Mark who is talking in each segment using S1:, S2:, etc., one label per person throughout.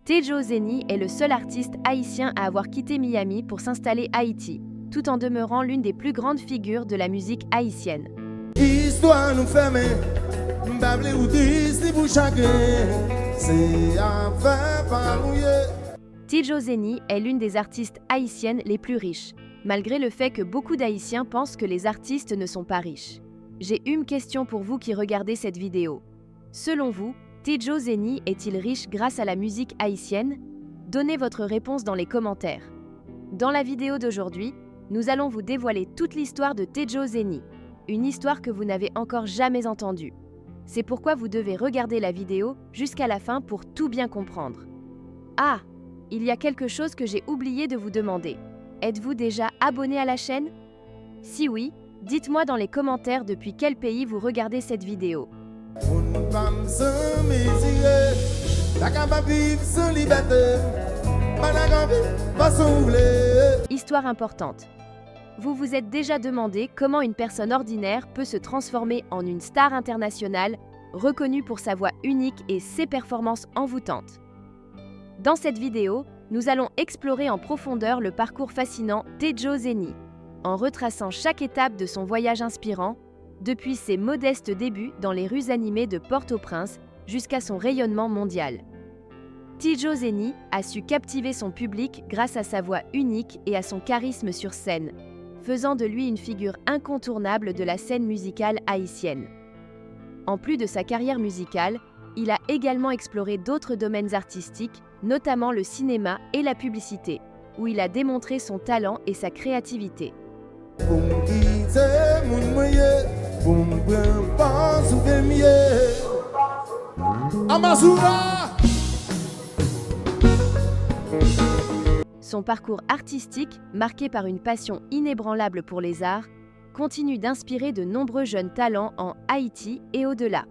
S1: Tejo Zeni est le seul artiste haïtien à avoir quitté Miami pour s'installer à Haïti, tout en demeurant l'une des plus grandes figures de la musique haïtienne.
S2: Histoire nous ferme, m'bable ou triste pour chacun, c'est affaire pas mouillé.
S1: Tejo Zeni est l'une des artistes haïtiennes les plus riches, malgré le fait que beaucoup d'Haïtiens pensent que les artistes ne sont pas riches. J'ai une question pour vous qui regardez cette vidéo. Selon vous, Tejo Zeni est-il riche grâce à la musique haïtienne? Donnez votre réponse dans les commentaires. Dans la vidéo d'aujourd'hui, nous allons vous dévoiler toute l'histoire de Tejo Zeni, une histoire que vous n'avez encore jamais entendue. C'est pourquoi vous devez regarder la vidéo jusqu'à la fin pour tout bien comprendre. Ah, il y a quelque chose que j'ai oublié de vous demander. Êtes-vous déjà abonné à la chaîne? Si oui, dites-moi dans les commentaires depuis quel pays vous regardez cette vidéo.
S2: Une femme sans métier, la capable vivre sans liberté, pas la vivre façon voulée.
S1: Histoire importante. Vous vous êtes déjà demandé comment une personne ordinaire peut se transformer en une star internationale, reconnue pour sa voix unique et ses performances envoûtantes. Dans cette vidéo, nous allons explorer en profondeur le parcours fascinant Tejo Zeni, en retraçant chaque étape de son voyage inspirant, depuis ses modestes débuts dans les rues animées de Port-au-Prince jusqu'à son rayonnement mondial. Tejo Zeni a su captiver son public grâce à sa voix unique et à son charisme sur scène, faisant de lui une figure incontournable de la scène musicale haïtienne. En plus de sa carrière musicale, il a également exploré d'autres domaines artistiques, notamment le cinéma et la publicité, où il a démontré son talent et sa créativité.
S2: Pour me quitter, mon moyen, pour me prendre pas sous le mieux. Amazura!
S1: Son parcours artistique, marqué par une passion inébranlable pour les arts, continue d'inspirer de nombreux jeunes talents en Haïti et au-delà.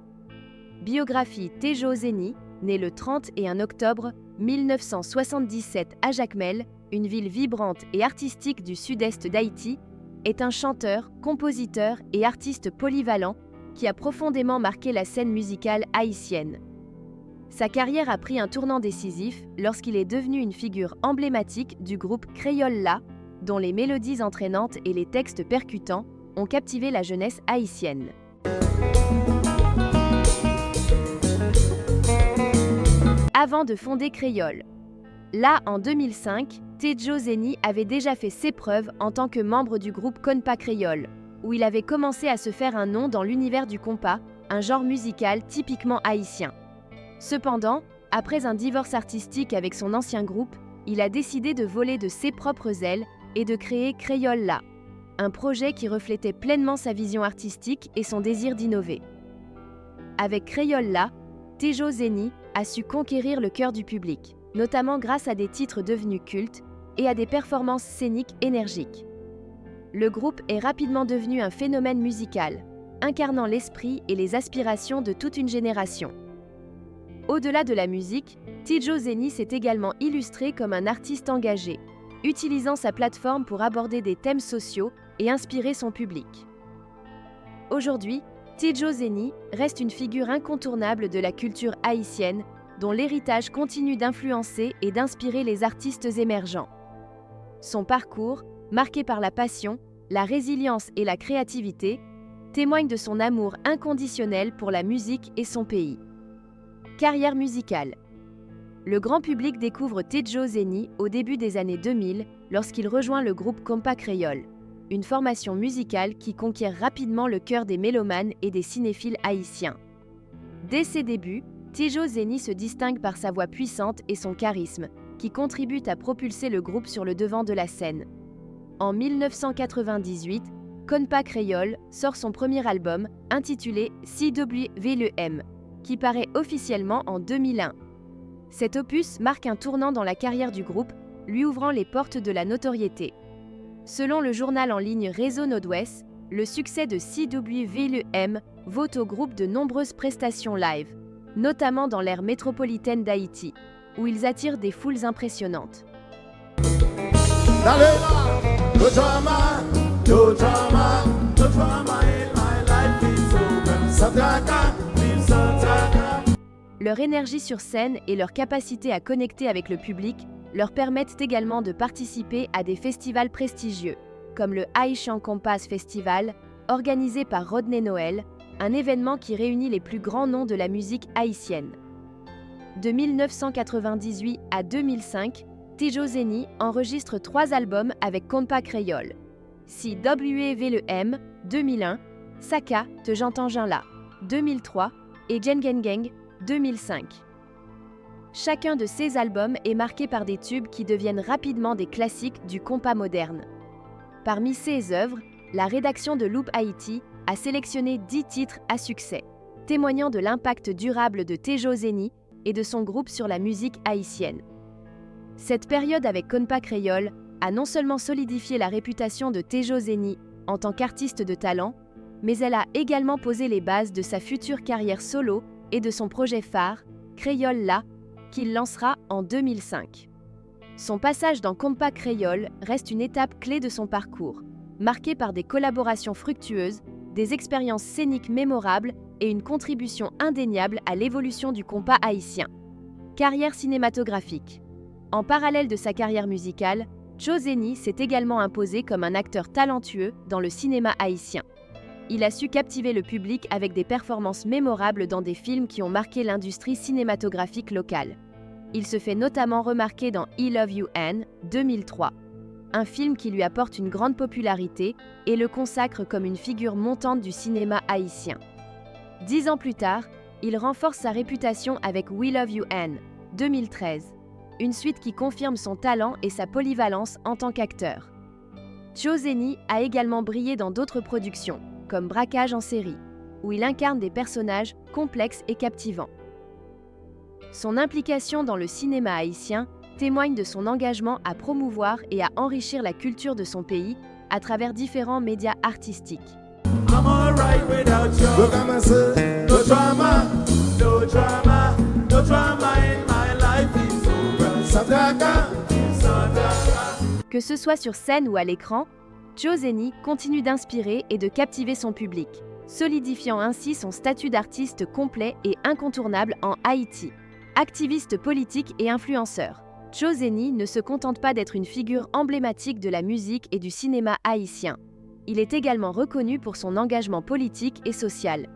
S1: Biographie Tejo Zeni, né le 31 octobre 1977 à Jacmel, une ville vibrante et artistique du sud-est d'Haïti, est un chanteur, compositeur et artiste polyvalent qui a profondément marqué la scène musicale haïtienne. Sa carrière a pris un tournant décisif lorsqu'il est devenu une figure emblématique du groupe Crayola, dont les mélodies entraînantes et les textes percutants ont captivé la jeunesse haïtienne. Avant de fonder Crayola. Là, en 2005, Tejo Zeni avait déjà fait ses preuves en tant que membre du groupe Compa Créole, où il avait commencé à se faire un nom dans l'univers du compa, un genre musical typiquement haïtien. Cependant, après un divorce artistique avec son ancien groupe, il a décidé de voler de ses propres ailes et de créer Crayola, un projet qui reflétait pleinement sa vision artistique et son désir d'innover. Avec Crayola, Tejo Zeni a su conquérir le cœur du public, notamment grâce à des titres devenus cultes et à des performances scéniques énergiques. Le groupe est rapidement devenu un phénomène musical, incarnant l'esprit et les aspirations de toute une génération. Au-delà de la musique, Tejo Zeni s'est également illustré comme un artiste engagé, utilisant sa plateforme pour aborder des thèmes sociaux et inspirer son public. Aujourd'hui, Tejo Zeni reste une figure incontournable de la culture haïtienne, dont l'héritage continue d'influencer et d'inspirer les artistes émergents. Son parcours, marqué par la passion, la résilience et la créativité, témoigne de son amour inconditionnel pour la musique et son pays. Carrière musicale. Le grand public découvre Tejo Zeni au début des années 2000 lorsqu'il rejoint le groupe Compa Créole, une formation musicale qui conquiert rapidement le cœur des mélomanes et des cinéphiles haïtiens. Dès ses débuts, Tejo Zeni se distingue par sa voix puissante et son charisme, qui contribuent à propulser le groupe sur le devant de la scène. En 1998, Compa Créole sort son premier album, intitulé CWVLEM, qui paraît officiellement en 2001. Cet opus marque un tournant dans la carrière du groupe, lui ouvrant les portes de la notoriété. Selon le journal en ligne Réseau Nord-Ouest, le succès de CWVLEM vaut au groupe de nombreuses prestations live, notamment dans l'aire métropolitaine d'Haïti, où ils attirent des foules impressionnantes. Leur énergie sur scène et leur capacité à connecter avec le public leur permettent également de participer à des festivals prestigieux, comme le Haitian Compass Festival, organisé par Rodney Noel, un événement qui réunit les plus grands noms de la musique haïtienne. De 1998 à 2005, Tejo Zeni enregistre 3 albums avec Kompa Créole. Si WEVLEM 2001, Saka Te j'entends là 2003 et Jen Gang Gang 2005. Chacun de ces albums est marqué par des tubes qui deviennent rapidement des classiques du compas moderne. Parmi ces œuvres, la rédaction de Loop Haïti a sélectionné 10 titres à succès, témoignant de l'impact durable de Tejo Zeni et de son groupe sur la musique haïtienne. Cette période avec Kompa Créole a non seulement solidifié la réputation de Tejo Zeni en tant qu'artiste de talent, mais elle a également posé les bases de sa future carrière solo et de son projet phare, Créole La, qu'il lancera en 2005. Son passage dans Kompa Créole reste une étape clé de son parcours, marquée par des collaborations fructueuses, des expériences scéniques mémorables et une contribution indéniable à l'évolution du compas haïtien. Carrière cinématographique. En parallèle de sa carrière musicale, Tejo Zeni s'est également imposé comme un acteur talentueux dans le cinéma haïtien. Il a su captiver le public avec des performances mémorables dans des films qui ont marqué l'industrie cinématographique locale. Il se fait notamment remarquer dans I Love You Anne 2003, un film qui lui apporte une grande popularité et le consacre comme une figure montante du cinéma haïtien. 10 ans plus tard, il renforce sa réputation avec We Love You Anne 2013, une suite qui confirme son talent et sa polyvalence en tant qu'acteur. Tejo Zeni a également brillé dans d'autres productions, comme Braquage en série, où il incarne des personnages complexes et captivants. Son implication dans le cinéma haïtien témoigne de son engagement à promouvoir et à enrichir la culture de son pays à travers différents médias artistiques.
S2: I'm alright without you. Look at me say, no drama, no drama, no drama in my life is over. Sadaka, sadaka.
S1: Que ce soit sur scène ou à l'écran, Tejo Zeni continue d'inspirer et de captiver son public, solidifiant ainsi son statut d'artiste complet et incontournable en Haïti. Activiste politique et influenceur, Tejo Zeni ne se contente pas d'être une figure emblématique de la musique et du cinéma haïtien. Il est également reconnu pour son engagement politique et social.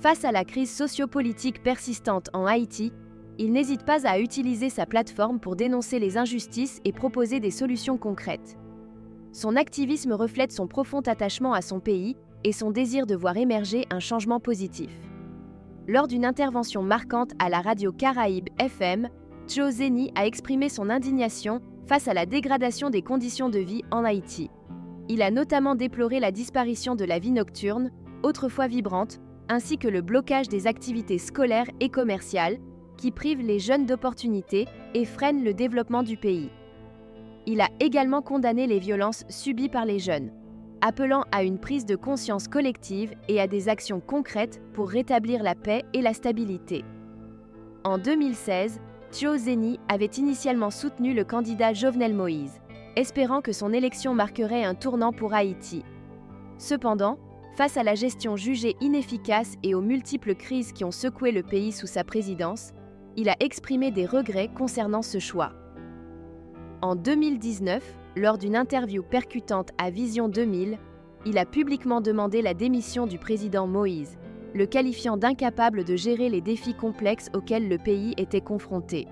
S1: Face à la crise sociopolitique persistante en Haïti, il n'hésite pas à utiliser sa plateforme pour dénoncer les injustices et proposer des solutions concrètes. Son activisme reflète son profond attachement à son pays et son désir de voir émerger un changement positif. Lors d'une intervention marquante à la radio Caraïbe FM, Tejo Zeni a exprimé son indignation face à la dégradation des conditions de vie en Haïti. Il a notamment déploré la disparition de la vie nocturne, autrefois vibrante, ainsi que le blocage des activités scolaires et commerciales, qui privent les jeunes d'opportunités et freinent le développement du pays. Il a également condamné les violences subies par les jeunes, appelant à une prise de conscience collective et à des actions concrètes pour rétablir la paix et la stabilité. En 2016, Tejo Zeni avait initialement soutenu le candidat Jovenel Moïse, espérant que son élection marquerait un tournant pour Haïti. Cependant, face à la gestion jugée inefficace et aux multiples crises qui ont secoué le pays sous sa présidence, il a exprimé des regrets concernant ce choix. En 2019, lors d'une interview percutante à Vision 2000, il a publiquement demandé la démission du président Moïse, le qualifiant d'incapable de gérer les défis complexes auxquels le pays était confronté.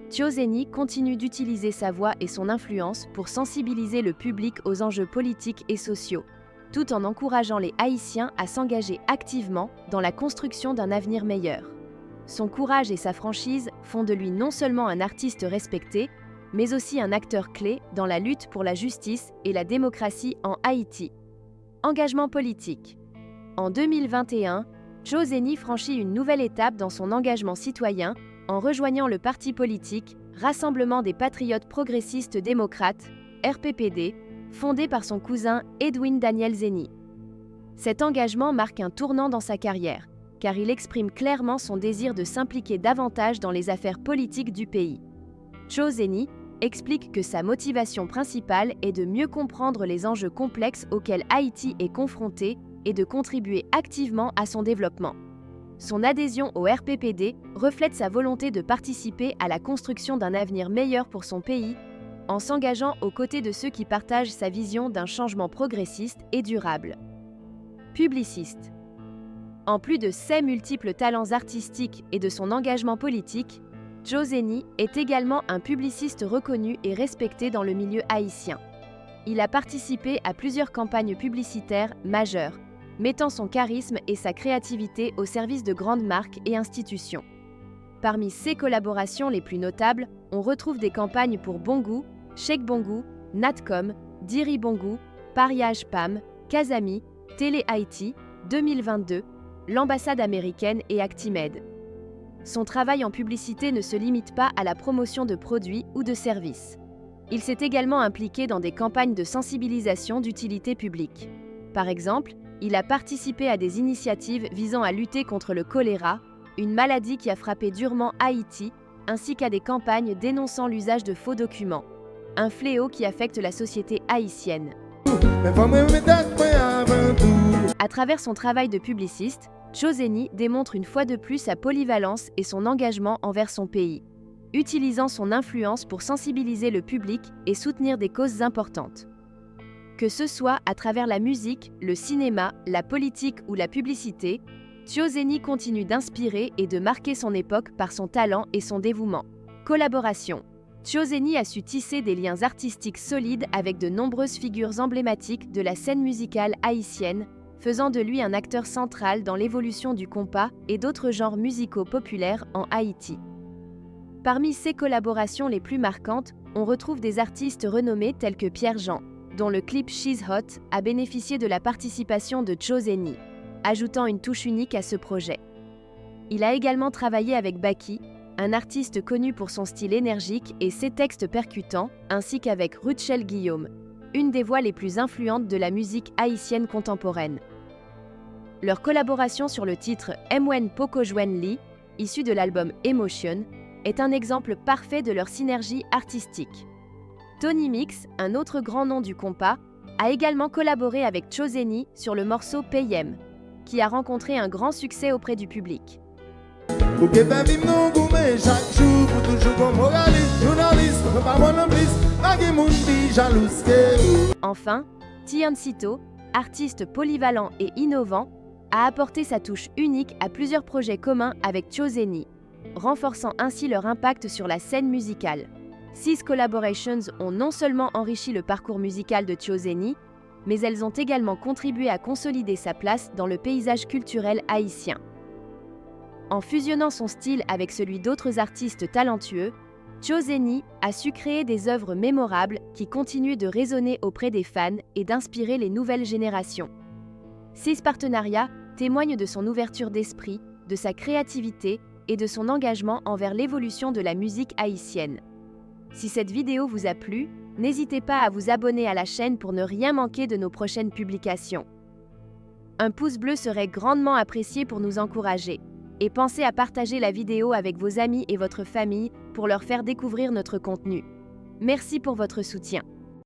S1: Tejo Zeni continue d'utiliser sa voix et son influence pour sensibiliser le public aux enjeux politiques et sociaux, tout en encourageant les Haïtiens à s'engager activement dans la construction d'un avenir meilleur. Son courage et sa franchise font de lui non seulement un artiste respecté, mais aussi un acteur clé dans la lutte pour la justice et la démocratie en Haïti. Engagement politique. En 2021, Tejo Zeni franchit une nouvelle étape dans son engagement citoyen en rejoignant le parti politique Rassemblement des Patriotes Progressistes Démocrates, RPPD, fondé par son cousin Edwin Daniel Zeni. Cet engagement marque un tournant dans sa carrière, car il exprime clairement son désir de s'impliquer davantage dans les affaires politiques du pays. Tejo Zeni explique que sa motivation principale est de mieux comprendre les enjeux complexes auxquels Haïti est confronté et de contribuer activement à son développement. Son adhésion au RPPD reflète sa volonté de participer à la construction d'un avenir meilleur pour son pays, en s'engageant aux côtés de ceux qui partagent sa vision d'un changement progressiste et durable. Publiciste. En plus de ses multiples talents artistiques et de son engagement politique, Joseni est également un publiciste reconnu et respecté dans le milieu haïtien. Il a participé à plusieurs campagnes publicitaires majeures, mettant son charisme et sa créativité au service de grandes marques et institutions. Parmi ses collaborations les plus notables, on retrouve des campagnes pour Bongout, Cheikh Bongout, Natcom, Diri Bongout, Pariage PAM, Kazami, Télé Haïti, 2022, l'ambassade américaine et Actimed. Son travail en publicité ne se limite pas à la promotion de produits ou de services. Il s'est également impliqué dans des campagnes de sensibilisation d'utilité publique. Par exemple, il a participé à des initiatives visant à lutter contre le choléra, une maladie qui a frappé durement Haïti, ainsi qu'à des campagnes dénonçant l'usage de faux documents, un fléau qui affecte la société haïtienne. À travers son travail de publiciste, Joseni démontre une fois de plus sa polyvalence et son engagement envers son pays, utilisant son influence pour sensibiliser le public et soutenir des causes importantes. Que ce soit à travers la musique, le cinéma, la politique ou la publicité, Joseni continue d'inspirer et de marquer son époque par son talent et son dévouement. Collaboration. Joseni a su tisser des liens artistiques solides avec de nombreuses figures emblématiques de la scène musicale haïtienne, faisant de lui un acteur central dans l'évolution du compas et d'autres genres musicaux populaires en Haïti. Parmi ses collaborations les plus marquantes, on retrouve des artistes renommés tels que Pierre Jean, dont le clip She's Hot a bénéficié de la participation de Joseni, ajoutant une touche unique à ce projet. Il a également travaillé avec Baki, un artiste connu pour son style énergique et ses textes percutants, ainsi qu'avec Rutschel Guillaume, une des voix les plus influentes de la musique haïtienne contemporaine. Leur collaboration sur le titre Mwen Poko Jwen Li, issu de l'album Emotion, est un exemple parfait de leur synergie artistique. Tony Mix, un autre grand nom du compas, a également collaboré avec Joseni sur le morceau Payem, qui a rencontré un grand succès auprès du public. Enfin, Tiancito, artiste polyvalent et innovant, a apporté sa touche unique à plusieurs projets communs avec Joseni, renforçant ainsi leur impact sur la scène musicale. 6 collaborations ont non seulement enrichi le parcours musical de Joseni, mais elles ont également contribué à consolider sa place dans le paysage culturel haïtien. En fusionnant son style avec celui d'autres artistes talentueux, Joseni a su créer des œuvres mémorables qui continuent de résonner auprès des fans et d'inspirer les nouvelles générations. Ces partenariats témoignent de son ouverture d'esprit, de sa créativité et de son engagement envers l'évolution de la musique haïtienne. Si cette vidéo vous a plu, n'hésitez pas à vous abonner à la chaîne pour ne rien manquer de nos prochaines publications. Un pouce bleu serait grandement apprécié pour nous encourager. Et pensez à partager la vidéo avec vos amis et votre famille pour leur faire découvrir notre contenu. Merci pour votre soutien.